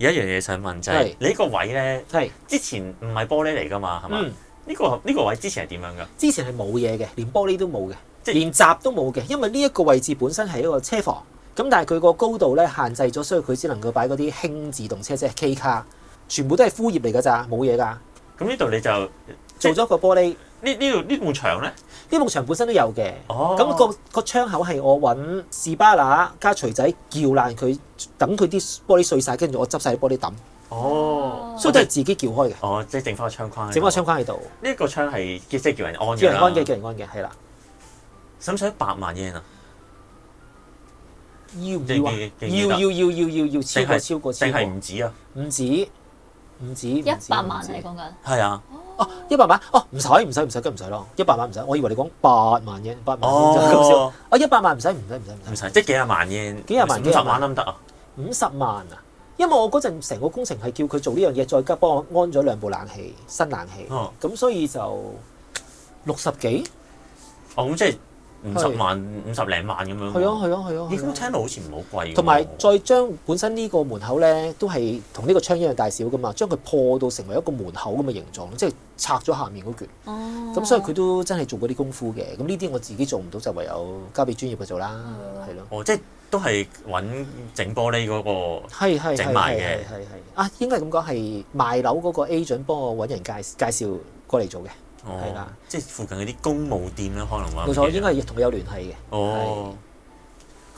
有一樣嘢想問就係你呢個位咧，之前唔係玻璃嚟㗎嘛，係嘛？呢個位之前係點樣㗎？之前係冇嘢嘅，連玻璃都冇嘅，連閘都冇嘅，因為呢一個位置本身係一個車房，咁但係佢個高度咧限制咗，所以佢只能夠擺嗰啲輕自動車，即係 K 卡，全部都係枯葉嚟㗎咋，冇嘢㗎。咁呢度你就做咗個玻璃。呢埲牆咧？呢埲牆本身都有嘅。咁個窗口係我揾士巴拿加錘仔撬爛佢，等佢啲玻璃碎晒，跟住我執晒啲玻璃抌。所以都係自己撬開嘅。即係整翻個窗框。整翻個窗框喺度。呢個窗係即係叫人安嘅。叫人安嘅，係啦。使唔使100萬日圓啊？要唔要啊？要超過。定係唔止啊？唔止。100萬你講緊？係啊。100萬唔使咯，100萬唔使。我以為你講8萬日圓，8萬日圓就咁少。100萬唔使，即係幾廿萬日圓。50萬得唔得啊？50萬啊！因為我嗰陣成個工程係叫佢做呢樣嘢，再加幫我安咗2部冷氣，新冷氣。咁所以就60幾。咁即係50萬、50零萬咁樣。係啊。咁聽落好似唔好貴。同埋再將本身呢個門口咧，都係同呢個窗一樣大小噶嘛，將佢破到成為一個門口咁嘅形狀，即係拆咗下面嗰橛。咁所以佢都真係做過啲功夫嘅。咁呢啲我自己做唔到，就唯有交俾專業去做啦。係咯。即係都係揾整玻璃嗰個整埋嘅。係。應該係咁講，係賣樓嗰個 agent 幫我揾人介紹過嚟做嘅。係啦，即係附近嗰啲公務店啦，可能話。冇錯，應該係同佢有聯繫嘅。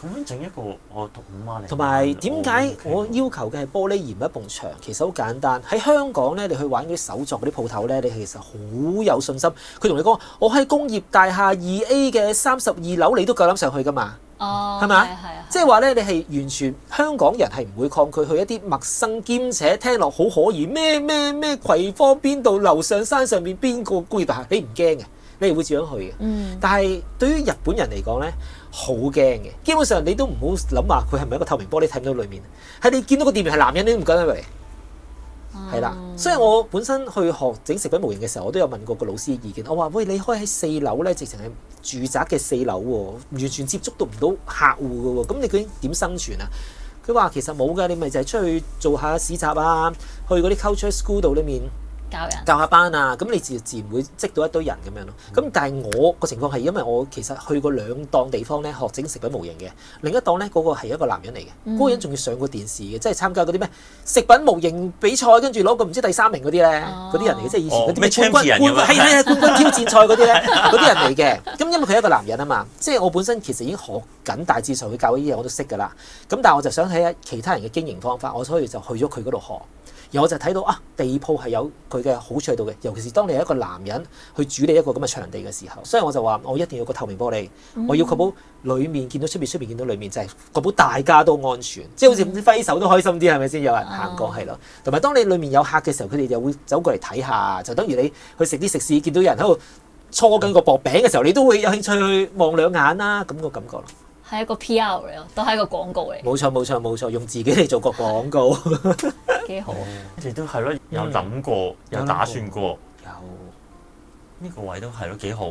咁樣整一個我讀5萬零。同埋點解我要求嘅係玻璃而唔係一埲牆？其實好簡單。喺香港咧，你去玩嗰啲手作嗰啲鋪頭咧，你其實好有信心。佢同你講，我喺工業大廈2A 嘅32樓，你都夠膽上去㗎嘛？係咪啊？即係話咧，你係完全香港人係唔會抗拒去一啲陌生兼且聽落好可疑咩葵芳邊度樓上山上面邊個工業大廈，你唔驚嘅，你係會照樣去嘅。但係對於日本人嚟講咧，好驚嘅。基本上你都唔好諗話佢係咪一個透明玻璃睇唔到裡面，係你見到個店員係男人，你都唔敢入嚟。係啦，所以我本身去學整食品模型嘅時候，我都有問過個老師意見。我話：喂，你開喺4樓咧，直情係住宅嘅4樓喎，完全接觸到唔到客戶嘅喎，咁你究竟點生存啊？佢話其實冇㗎，你咪就係出去做下市集啊，去嗰啲 culture school 度裏面教下班啊，咁你自然會積到一堆人咁樣咯。咁但係我個情況係因為我其實去過2檔地方咧學整食品模型嘅，另一檔咧嗰個係一個男人嚟嘅，嗰個人仲要上過電視嘅，即係參加嗰啲咩食品模型比賽，跟住攞個唔知第3名嗰啲咧，嗰啲人嚟嘅，即係以前嗰啲咩冠軍挑戰賽嗰啲咧，嗰啲人嚟嘅。咁因為佢係一個男人啊嘛，即係我本身其實已經學緊大致上去教呢啲嘢我都識㗎啦。咁但係我就想睇下其他人嘅經營方法，我所以就去咗佢嗰度學。然後我就睇到地鋪係有佢嘅好處喺度嘅，尤其是當你係一個男人去主理一個咁嘅場地嘅時候，所以我就話我一定要有個透明玻璃，我要確保裡面見到出面，出面見到裡面，就係確保大家都安全，即係好似揮手都開心啲，係咪先？有人行過係咯，同埋當你裡面有客嘅時候，佢哋就會走過嚟睇下，就等於你去食啲食肆，見到有人喺度搓緊個薄餅嘅時候，你都會有興趣去望兩眼啦，咁個感覺咯。係一個 PR 嚟咯，都係一個廣告嚟。冇錯，用自己嚟做個廣告，幾好。你哋都係咯，有諗過，有打算過。有呢個位都係咯，幾好。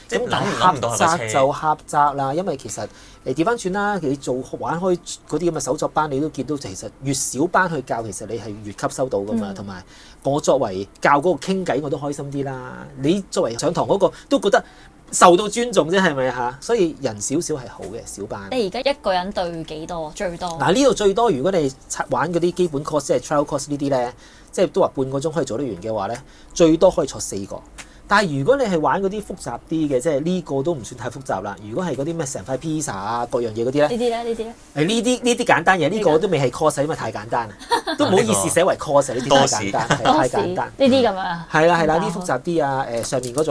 即係諗唔到係個車。就狹窄啦，因為其實調翻轉啦，你玩開嗰啲咁嘅手作班，你都見到其實越少班去教，其實你係越吸收到噶嘛。同埋我作為教嗰個傾偈，我都開心啲啦。你作為上堂嗰個都覺得受到尊重啫，係咪嚇？所以人少少係好嘅小班。你而家一個人對幾多？最多？嗱，呢度最多，如果你玩嗰啲基本 course 即係 trial course 呢啲咧，即係都話半個鐘可以做得完嘅話咧，最多可以坐4個。但係如果你係玩嗰啲複雜啲嘅，即係呢個都唔算太複雜啦。如果係嗰啲咩成塊 pizza 啊，各樣嘢嗰啲咧，呢啲咧？呢啲簡單嘢，呢個都未係 course，因為太簡單啦，都唔好意思寫為 course，呢啲太簡單，太簡單。呢啲咁啊？係啦，呢啲複雜啲啊，上面嗰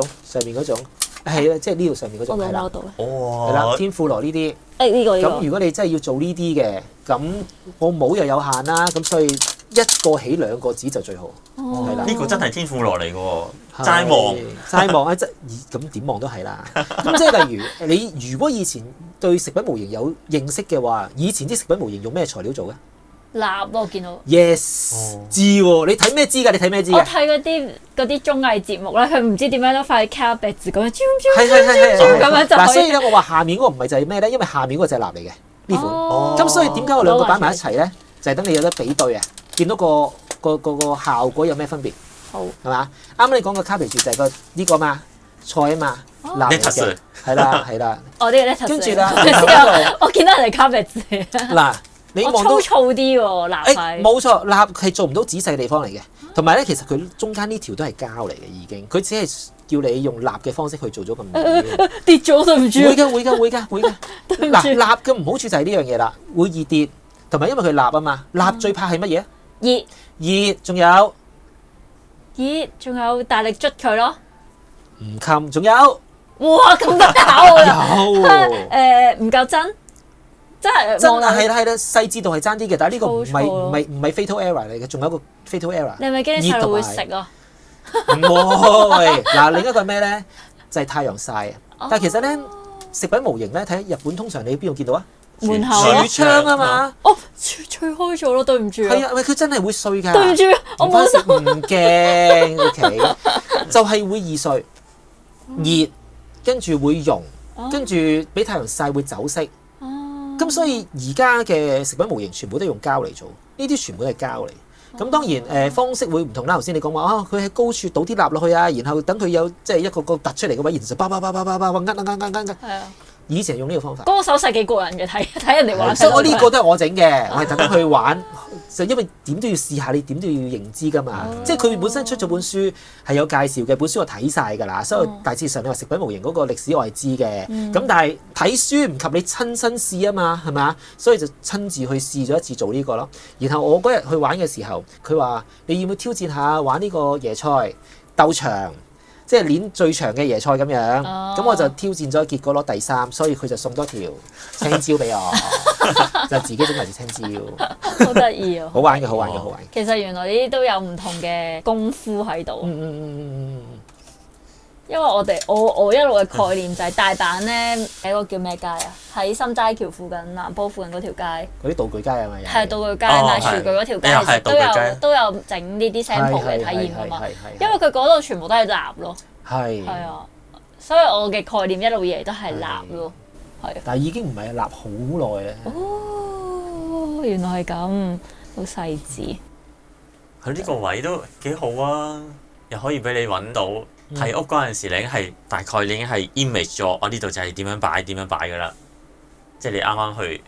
種係啊，即係呢度上面嗰種係啦。係啦，天婦羅呢啲。呢個。咁如果你真係要做呢啲嘅，咁我帽又有限啦，咁所以1個起2個紙就最好。係啦，呢個真係天婦羅嚟嘅喎。齋望啊！咁點望都係啦。咁即係例如你如果以前對食品模型有認識嘅話，以前啲食品模型用咩材料做嘅？蠟咯，我見到。Yes，知喎。你睇咩知㗎？我睇嗰啲綜藝節目咧，佢唔知點樣都塊 carpet 咁樣，咁樣就。嗱，所以咧，我話下面嗰個唔係就係咩咧？因為下面嗰個就係蠟嚟嘅呢款。咁所以點解我兩個擺埋一齊咧？就係等你有得比對啊！見到個效果有咩分別？好係嘛？啱啱你講個 cabbage 就係呢個嘛菜啊嘛，辣嚟嘅，係啦。我啲咧，跟住啦，我見到人哋 cabbage 嗱，你望到粗糙啲喎，辣係。冇錯，蠟係做唔到仔細嘅地方嚟嘅，同埋咧，其實佢中間呢條都係膠嚟嘅已經，佢只係叫你用蠟嘅方式去做咗咁多。跌咗對唔住。會㗎。嗱，蠟嘅唔好處就係呢樣嘢啦，會易跌，同埋因為佢蠟啊嘛，蠟最怕係乜嘢？熱，仲有大力捽佢咯。唔襟，仲有哇咁得考有唔夠真，真係係啦，細緻度係爭啲嘅，但係呢個唔係 fatal error 嚟嘅，仲有一個 fatal error。你係咪驚細路會食啊？唔會嗱，另一個係咩咧？就係太陽曬啊！但係其實咧，食品模型咧，睇日本通常你喺邊度見到啊？門口櫥窗啊嘛。哦，吹開咗咯，對唔住。係啊，喂，佢真係會碎㗎。對唔住，我冇心。唔驚，OK，就係會易碎。熱，跟住會溶，跟住俾太陽曬會走色。咁所以而家嘅食品模型全部都用膠嚟做，呢啲全部都係膠嚟。咁當然方式會唔同啦。頭先你講話佢喺高處倒啲蠟落去啊，然後等佢有即係一個突出嚟嘅位，然後就呃。係啊。以前用呢個方法。嗰個手勢幾過癮嘅，睇人哋玩。所以我呢個都係我整嘅，我係特登去玩，就因為點都要試下，你點都要認知㗎嘛。即係佢本身出咗本書係有介紹嘅，本書我睇晒㗎啦，所以大致上你話食品模型嗰個歷史我係知嘅。咁但係睇書唔及你親身試啊嘛，係咪啊？所以就親自去試咗一次做呢個咯。然後我嗰日去玩嘅時候，佢話你要唔要挑戰下玩呢個椰菜鬥長？即係鏈最長嘅椰菜咁樣，咁我就挑戰咗，結果攞第3，所以佢就送多條青椒俾我，就自己整埋條青椒。好得意啊！好玩嘅。其實原來呢啲都有唔同嘅功夫喺度。因為我一路嘅概念就係大阪咧，喺個叫咩街啊？喺心齋橋附近、南坡附近嗰條街。嗰啲道具街係咪？係道具街，賣廚具嗰條街，其實都有整呢啲 sample 嘅體驗啊嘛。因為佢嗰度全部都係蠟咯。係啊，所以我嘅概念一路以嚟都係蠟咯。係。但係已經唔係蠟好耐咧。哦，原來係咁，好細緻。佢呢個位都幾好啊，又可以俾你揾到。睇屋嗰陣時，你已經係大概你已經係 image 咗，我呢度就係點樣擺㗎啦。即係你啱啱去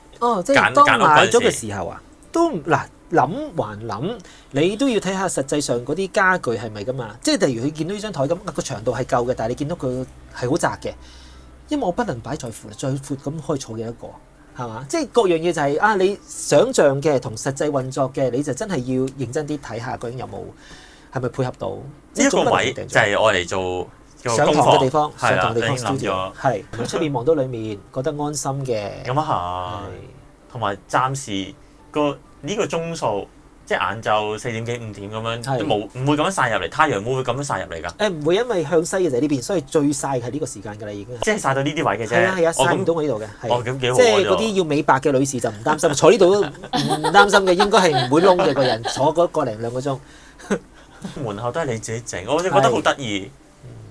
即係當買咗嘅時候啊，都嗱諗還諗，你都要睇下實際上嗰啲家具係咪㗎嘛？即係例如佢見到呢張台咁，個長度係夠嘅，但係你見到佢係好窄嘅，因為我不能擺再闊，再闊咁可以坐幾多個係嘛？即係各樣嘢就係你想像嘅同實際運作嘅，你就真係要認真啲睇下究竟有冇。係咪配合到？呢個位就係我嚟做上堂嘅地方，係啦，地方已經諗咗，係同出面望到裡面覺得安心嘅。咁啊係，同埋暫時呢個鐘數，即係晏晝4點幾5點咁樣，都唔會咁樣曬入嚟，太陽會咁樣曬入嚟㗎？唔會，因為向西嘅就係呢邊，所以最曬係呢個時間㗎啦，已經。即係曬到呢啲位嘅啫。係啊，曬唔到我呢度嘅。咁幾好。即係嗰啲要美白嘅女士就唔擔心，坐呢度都唔擔心嘅，應該係唔會窿嘅個人，坐嗰個零兩個鐘。門口都係你自己整，我就覺得好得意，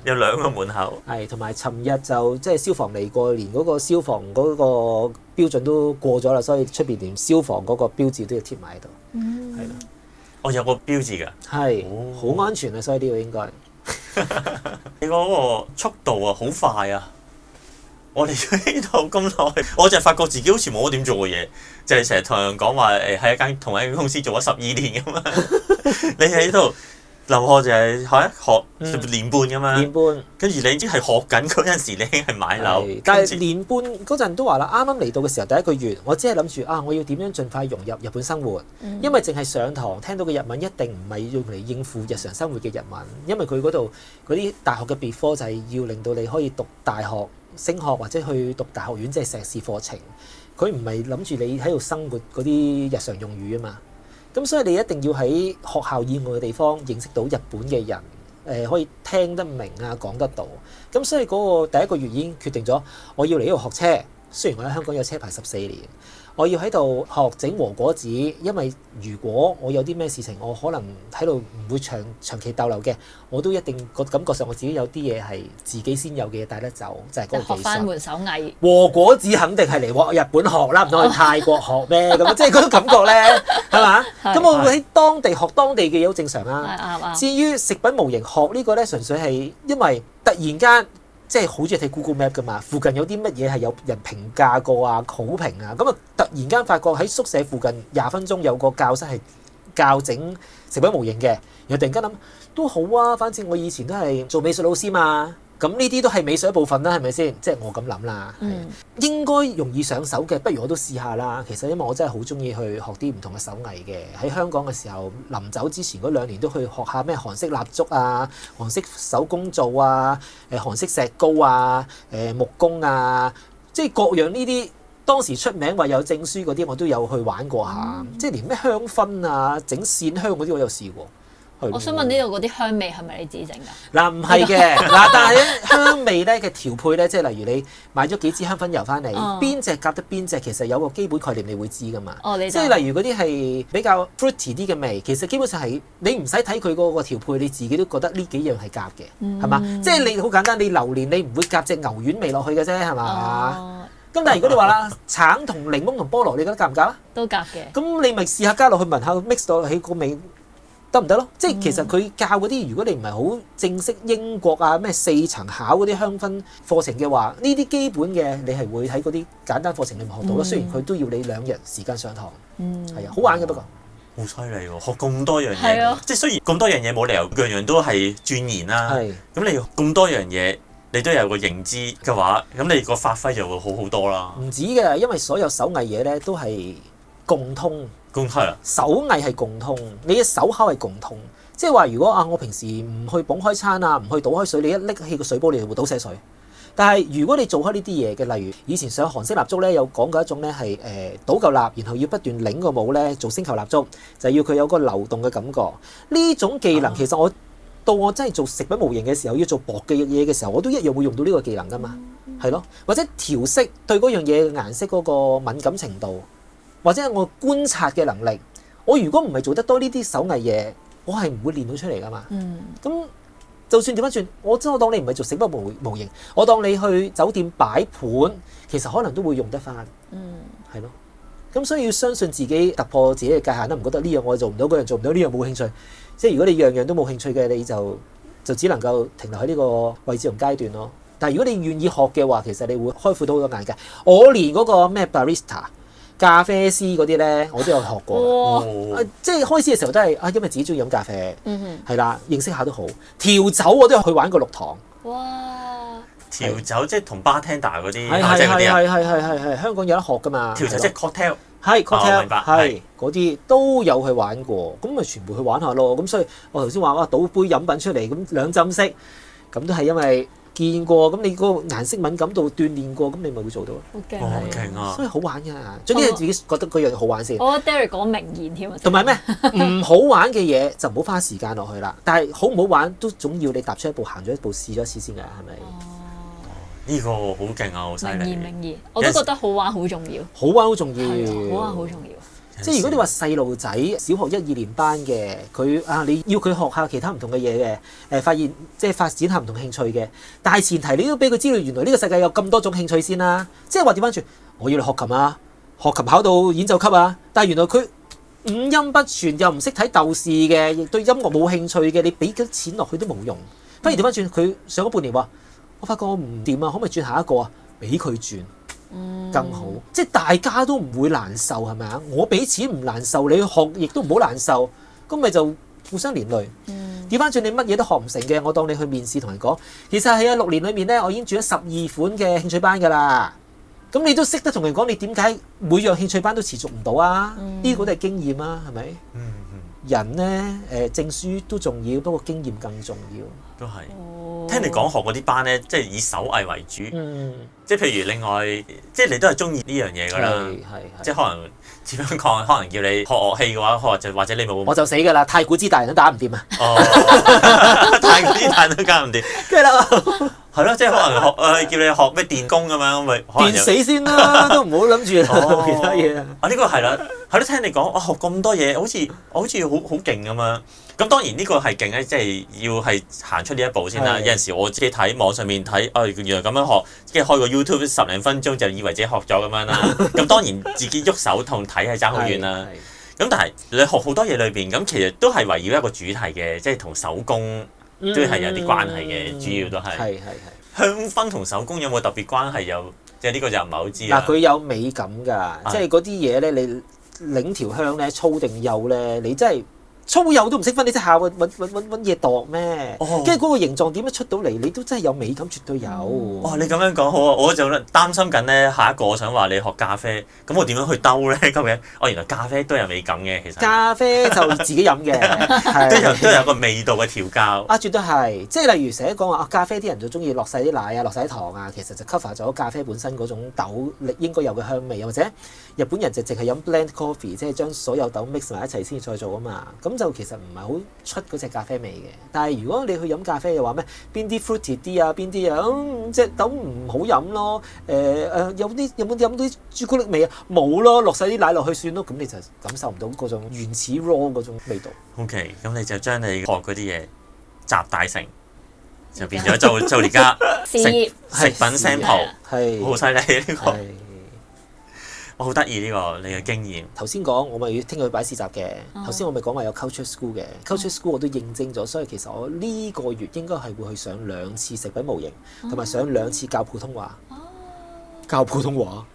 有2個門口。係，同埋尋日就即係消防嚟過，連嗰個消防嗰個標準都過咗啦，所以出邊連消防嗰個標誌都要貼埋喺度。係啦。我有個標誌㗎。係。好安全啊，所以呢個應該。你嗰個速度啊，好快啊！我嚟咗呢度咁耐，我就係發覺自己好似冇乜點做過嘢，就係成日同人講話喺同一間公司做咗12年咁樣。你喺度留學就係學年半咁樣，年半。跟住你已經係學緊嗰陣時，你已經係買樓。但係年半嗰陣都話啦，啱啱嚟到嘅時候第一個月，我只係諗住我要點樣盡快融入日本生活，因為淨係上堂聽到嘅日文一定唔係用嚟應付日常生活嘅日文，因為佢嗰度嗰啲大學嘅別科就係要令到你可以讀大學。升學或者去讀大學院，即係碩士課程，佢唔係諗住你喺度生活嗰啲日常用語啊嘛。咁所以你一定要喺學校以外嘅地方認識到日本嘅人，可以聽得明啊，講得到。咁所以嗰個第一個月已經決定咗，我要嚟呢度學車。雖然我喺香港有車牌14年，我要喺度學整和果子，因為如果我有啲咩事情，我可能喺度唔會長期逗留嘅，我都一定個感覺上我自己有啲嘢係自己先有嘅嘢帶得走，就係嗰個技術。學翻門手藝。和果子肯定係嚟日本學啦，唔通去泰國學咩？咁即係嗰種感覺咧，係嘛？咁我會喺當地學當地嘅嘢好正常啊。至於食品模型學呢個咧，純粹係因為突然間。即係好中意睇 Google Map 噶嘛，附近有啲乜嘢係有人評價過啊、好評啊，咁啊突然間發覺喺宿舍附近20分鐘有個教室係教整食品模型嘅，然後突然間諗都好啊，反正我以前都係做美術老師嘛，咁呢啲都係美術一部分啦，係咪先？即係我咁諗啦，應該容易上手嘅，不如我都試下啦。其實因為我真係好中意去學啲唔同嘅手藝嘅，喺香港嘅時候臨走之前嗰2年都去學下咩韓式蠟燭啊、韓式手工皂啊、韓式石膏啊、木工啊，即係各樣呢啲當時出名話有證書嗰啲我都有去玩過下，即係連咩香薰啊、整線香嗰啲我有試過。我想問呢度嗰啲香味係咪你自己整㗎？嗱唔係嘅，嗱但係咧香味咧嘅調配咧，即係例如你買咗幾支香薰油翻嚟，邊隻夾得邊隻，其實有個基本概念你會知㗎嘛。即係例如嗰啲係比較 fruity 啲嘅味，其實基本上係你唔使睇佢嗰個調配，你自己都覺得呢幾樣係夾嘅，係嘛？即係你好簡單，你榴蓮你唔會夾隻牛丸味落去嘅啫，係嘛？咁但係如果你話啦，橙同檸檬同菠蘿，你覺得夾唔夾啊？都夾嘅。咁你咪試下加落去聞下 mix 到起個味。得唔得咯？即係其實佢教嗰啲，如果你唔係好正式英國啊咩4層考嗰啲香薰課程嘅話，呢啲基本嘅你係會喺嗰啲簡單課程裏面學到咯。雖然佢都要你2日時間上堂，係啊，好玩嘅不過。好犀利喎！學咁多樣嘢，即係雖然咁多樣嘢冇理由樣樣都係鑽研啦。咁你咁多樣嘢，你都有個認知嘅話，咁你個發揮就會好好多啦。唔止嘅，因為所有手藝嘢咧都係共通。手藝係共通，你嘅手巧係共通，即係話如果我平時唔去捧開餐啊，唔去倒開水，你一拎起個水煲你就會倒瀉水。但係如果你做開呢啲嘢嘅，例如以前上韓式蠟燭咧，有講過一種咧係倒嚿蠟，然後要不斷擰個帽咧做星球蠟燭，就要佢有個流動嘅感覺。呢種技能其實我真係做食品模型嘅時候，要做薄嘅嘢嘅時候，我都一樣會用到呢個技能㗎嘛，係咯，或者調色對嗰樣嘢嘅顏色嗰個敏感程度。或者我觀察嘅能力，我如果唔係做得多呢啲手藝嘢，我係唔會練到出嚟噶嘛。咁就算調翻轉，我當你唔係做食品模型，我當你去酒店擺盤，其實可能都會用得翻。係咯。咁所以要相信自己，突破自己嘅界限啦，唔覺得呢樣我做唔到，嗰樣做唔到，呢樣冇興趣。即係如果你樣樣都冇興趣嘅，你就只能夠停留喺呢個位置同階段咯。但係如果你願意學嘅話，其實你會開闊到好多眼界。我連嗰個咩 barista。咖啡師嗰啲咧，我都有學過。即係開始嘅時候都係因為自己中意飲咖啡，係啦，認識下都好。調酒我都有去玩過6堂。哇！調酒即係同 bartender 嗰啲，即係香港有得學㗎嘛？調酒即係 cocktail，係 cocktail，明白，係嗰啲都有去玩過，咁咪全部去玩下咯。咁所以我頭先話倒杯飲品出嚟咁2浸式，咁都係因為。見過咁你嗰個顏色敏感度鍛鍊過，咁你咪會做到咯。好勁啊！所以好玩㗎，總之你自己覺得嗰樣好玩先。我覺得 Derek 講名言添啊。同埋咩唔好玩嘅嘢就唔好花時間落去啦。但係好唔好玩都總要你踏出一步，行咗一步，試咗一次先㗎，係咪？呢個好勁啊，好犀利！名言，我都覺得好玩好重要。好玩好重要。好玩好重要。即係如果你話細路仔小學1、2年班嘅，佢你要佢學下其他唔同嘅嘢嘅，發現即係發展下唔同興趣嘅，但係前提你都俾佢知道原來呢個世界有咁多種興趣先啦。即係話調翻轉，我要你學琴啊，學琴考到演奏級啊，但係原來佢五音不全又唔識睇豆視嘅，亦對音樂冇興趣嘅，你俾啲錢落去都冇用。反而調翻轉，佢上咗半年話，我發覺我唔掂啊，可唔可以轉下一個啊？俾佢轉。更好，即係大家都唔會難受，係咪啊？我俾錢唔難受，你學亦都唔好難受，咁咪就互相連累。調翻轉你乜嘢都學唔成嘅，我當你去面試同人講，其實係6年裏面咧，我已經轉咗12款嘅興趣班㗎啦。咁你都識得同人講，你點解每樣興趣班都持續唔到啊？呢個都係經驗啊，係咪？人咧證書都重要，不過經驗更重要。都係。聽你講學嗰啲班咧，即係以手藝為主，即係譬如另外，即係你都係中意呢樣嘢㗎啦，即係可能點樣講？可能叫你學樂器嘅話，或者你冇，我就死㗎啦！太鼓之大人都打唔掂啊！太鼓之大人都搞唔掂，跟住啦，係咯，即係可能學叫你學咩電工咁樣，咪電死先啦，都唔好諗住其他嘢啊！呢個係啦，係咯，聽你講，學咁多嘢，好似好勁咁樣。咁當然呢個係勁咧，即係要係行出呢一步先啦。有陣時我自己睇網上面睇，原來咁樣學，跟住開個 YouTube 10零分鐘就以為自己學咗咁樣啦。咁當然自己喐手同睇係爭好遠啦。咁但係你學好多嘢裏邊，咁其實都係圍繞一個主題嘅，即係同手工都係有啲關係嘅，主要都係。係。香薰同手工有冇特別關係？又即係呢個就唔係好知啦。佢有美感㗎，即係嗰啲嘢咧，你擰條香咧粗定幼咧，你真係〜粗幼都唔識分，你即係揾嘢度咩？跟住嗰個形狀點樣出到嚟？你都真係有美感，絕對有。哇！你咁樣講好啊，我就擔心緊咧。下一個我想話你學咖啡，咁我點樣去兜咧？究竟原來咖啡都有美感嘅，其實。咖啡就自己飲嘅，都有個味道嘅調教。絕對係，即係例如成日講話咖啡啲人就中意落晒啲奶啊，落晒啲糖啊，其實就 cover 咗咖啡本身嗰種豆應該有嘅香味，或者日本人就淨係飲 blend coffee， 即係將所有豆 mix 埋一齊先至再做啊嘛。咁就其實唔係好出嗰隻咖啡味嘅，但係如果你去飲咖啡嘅話咩，邊啲 fruity 啲啊，邊啲啊，隻豆唔好飲咯，有冇飲啲朱古力味啊？冇咯，落晒啲奶落去算咯，咁你就感受唔到嗰種原始 raw 嗰種味道。OK，咁你就將你學嗰啲嘢集大成，就變咗做而家食品 sample， 係好犀利呢個。我好得意呢個你嘅經驗。頭先講我咪要聽佢擺市集嘅，頭先我咪講話有 culture school 嘅，culture school 我都認證咗，所以其實我呢個月應該係會去上2次食品模型，同埋上2次教普通話。教普通話？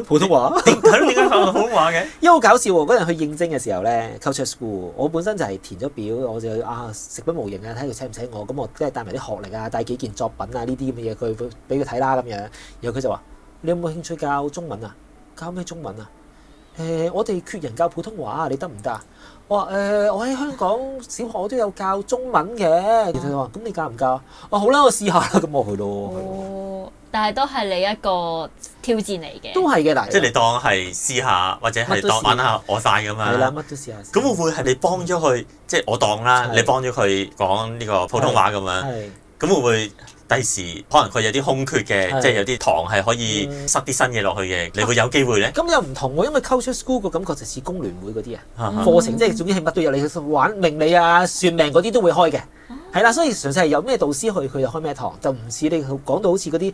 普通話？點解教普通話嘅？因為好搞笑喎！嗰陣去應徵嘅時候咧 ，culture school 我本身就係填咗表，我就食品模型啊，睇佢請唔請我，咁我即係帶埋啲學歷啊，帶幾件作品啊呢啲咁嘅嘢，佢俾佢睇啦咁樣，然後佢就話。你有冇興趣教中文啊？教咩中文啊？我哋缺人教普通話，你得唔得啊？我話我喺香港小學我都有教中文嘅。然後佢話：咁你教唔教？好啦，我試下啦。咁我去咯。但係都係你一個挑戰嚟嘅。都係嘅，嗱，即係你當係試下，或者係當玩下我快咁嘛。係啦，乜都試下。咁會唔會係你幫咗佢？即係我當啦，你幫咗佢講呢個普通話咁樣。咁會唔會？第時可能佢有啲空缺嘅，即係有啲堂係可以塞啲新嘢落去嘅，你會有機會咧？咁又唔同喎，因為 culture school 個感覺就似工聯會嗰啲課程，即係總之係乜都有，你玩命理啊、算命嗰啲都會開嘅，係啦，所以純粹係有咩導師去，佢就開咩堂，就唔似你講到好似嗰啲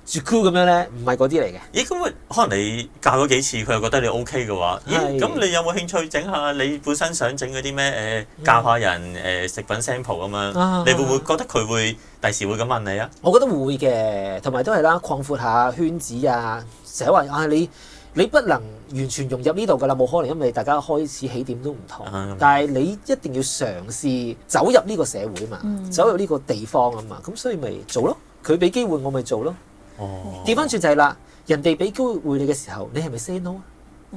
school咁樣咧，唔係嗰啲嚟嘅。咦？咁可能你教咗幾次，佢又覺得你 OK 嘅話，咦？咁你有冇興趣整下？你本身想整嗰啲咩教下人食品 sample 咁樣，你會唔會覺得佢會？第時會咁問你啊？我覺得會嘅，同埋都係啦，擴闊下圈子啊！成日話你不能完全融入呢度㗎啦，冇可能，因為大家開始起點都唔同。但係你一定要嘗試走入呢個社會嘛，走入呢個地方啊嘛，咁所以咪做咯。佢俾機會我咪做咯。調翻轉就係啦，人哋俾機會你嘅時候，你係咪 say no 啊？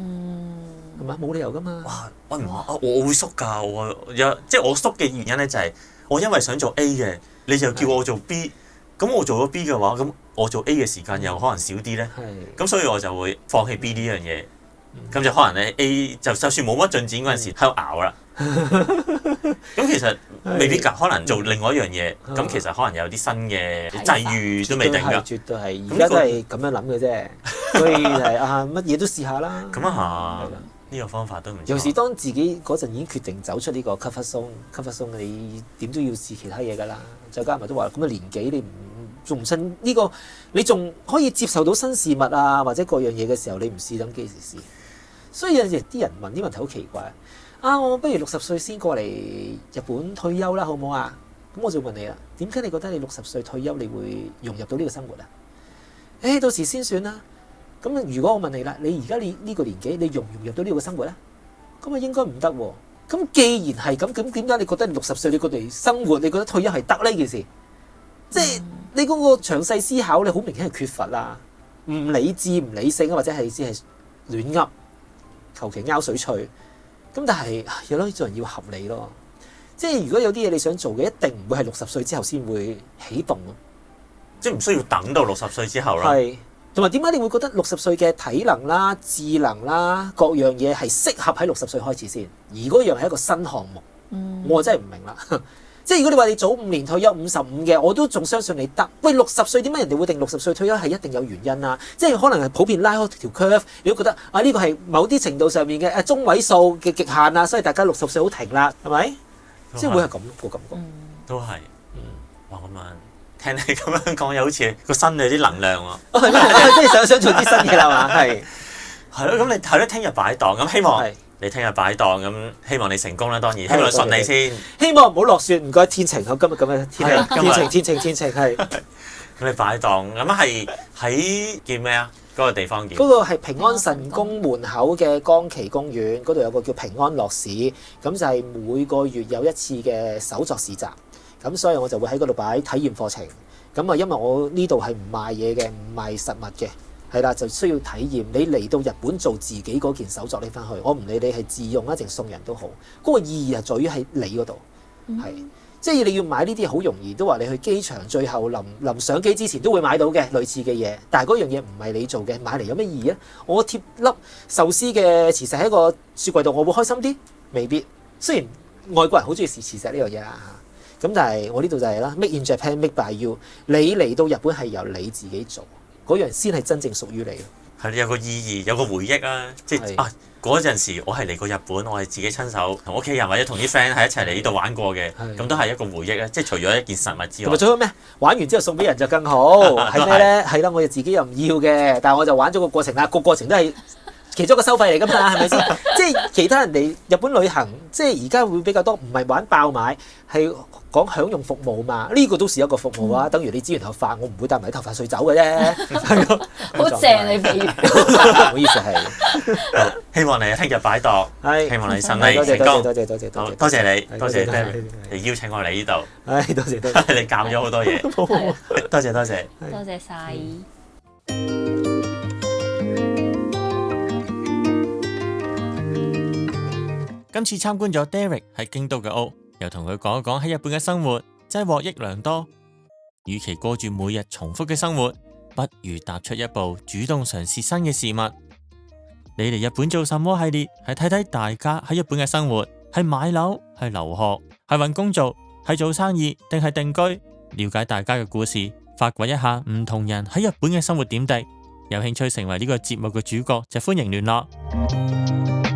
係咪？冇理由㗎嘛。哇！我會縮㗎，即係我縮嘅原因咧就係我因為想做 A 嘅。你就叫我做 B， 咁我做咗 B 嘅話，咁我做 A 嘅時間又可能少啲咧。咁所以我就會放棄 B 呢樣嘢。咁就可能咧 A 就算冇乜進展嗰陣時喺度熬啦。咁其實未必㗎，可能做另外一樣嘢。咁其實可能有啲新嘅際遇都未定㗎。絕對係，而家都係咁樣諗嘅啫。所以係乜嘢都試下啦。咁啊嚇！呢個方法都唔錯。尤其是當自己嗰陣已經決定走出呢個 comfort zone，你點都要試其他嘢㗎啦。再加埋都話咁嘅年紀，你仲唔趁呢個？你仲可以接受到新事物啊，或者各樣嘢嘅時候，你唔試咁幾時試？所以有時啲人問啲問題好奇怪我不如60歲先過嚟日本退休啦，好唔好啊？咁我就問你啦，點解你覺得你60歲退休你會融入到呢個生活啊？到時先算啦。咁如果我問你啦，你而家你呢個年紀，你融唔融入到呢個生活咧？咁啊應該唔得喎。咁既然係咁，咁點解你覺得60歲你覺得生活，你覺得退休係得呢件事？即係你嗰個詳細思考，你好明顯係缺乏啦，唔理智、唔理性啊，或者係只係亂噏，求其拗水脆。咁但係有啲做人要合理咯。即係如果有啲嘢你想做嘅，一定唔會係60歲之後先會起動咯。即係唔需要等到60歲之後啦。係。同埋點解你會覺得60歲嘅體能啦、智能啦、各樣嘢係適合喺60歲開始先？而嗰樣係一個新項目，我真係唔明啦。即係如果你話你早5年退休55嘅，我都仲相信你得。喂，60歲點解人哋會定60歲退休係一定有原因啦。即係可能係普遍拉開條 curve， 你都覺得呢個係某啲程度上面嘅中位數嘅極限啊，所以大家60歲好停啦，係咪？即係會係咁個感覺。都係。哇，咁啊！聽你咁樣講，又好似個身有啲能量喎。係咩？即係想做啲新嘢啦嘛？係咯，咁你係咯，聽日擺檔咁，希望你聽日擺檔咁，希望你成功啦，當然希望你順利先。希望唔好落雪，唔該天晴。好，今日咁嘅天晴係。咁你擺檔咁係喺叫咩啊？嗰個地方叫？嗰個係平安神宮門口嘅江崎公園，嗰度有個叫平安樂市，咁就係每個月有一次嘅手作市集。咁所以我就會喺嗰度擺體驗課程。咁啊，因為我呢度係唔賣嘢嘅，唔賣實物嘅，係啦，就需要體驗。你嚟到日本做自己嗰件手作拎翻去，我唔理你係自用啊定送人都好，嗰個意義係在於喺你嗰度，係即係你要買呢啲好容易，都話你去機場最後臨上機之前都會買到嘅類似嘅嘢，但係嗰樣嘢唔係你做嘅，買嚟有咩意義啊？我貼粒壽司嘅磁石喺個雪櫃度，我會開心啲？未必。雖然外國人好中意試磁石呢樣嘢啦。咁但係我呢度就係啦 ，Make in Japan, Make by you。你嚟到日本係由你自己做，嗰樣先係真正屬於你。係有個意義，有個回憶啊！即係嗰陣時我係嚟過日本，我係自己親手同屋企人或者同啲 friend 係一齊嚟呢度玩過嘅，咁都係一個回憶啊！即係除咗一件實物之外，同埋做咗咩？玩完之後送俾人就更好，係咩咧？係啦，我哋自己又唔要嘅，但係我就玩咗個過程啦，個過程都係其中一個收費嚟㗎嘛，係咪先？即係其他人嚟日本旅行，即係而家會比較多，唔係玩爆買，係講享用服務嘛。呢個都是一個服務啊，等於你剪完頭髮，我唔會帶埋啲頭髮碎走嘅啫。係咯，好正你比喻。唔好意思係。希望你聽日擺檔，希望你順利成功。多謝你，多謝你邀請我嚟呢度。多謝。你教咗好多嘢。多謝。多謝晒。今次參觀咗 Derek 喺京都嘅屋，又同佢講一講喺日本嘅生活，真係獲益良多。與其過住每日重複嘅生活，不如踏出一步，主動嘗試新嘅事物。你嚟日本做什麼系列，係睇睇大家喺日本嘅生活，係買樓，係留學，係揾工做，係做生意，定係定居？了解大家嘅故事，發掘一下唔同人喺日本嘅生活點滴。有興趣成為呢個節目嘅主角，就歡迎聯絡。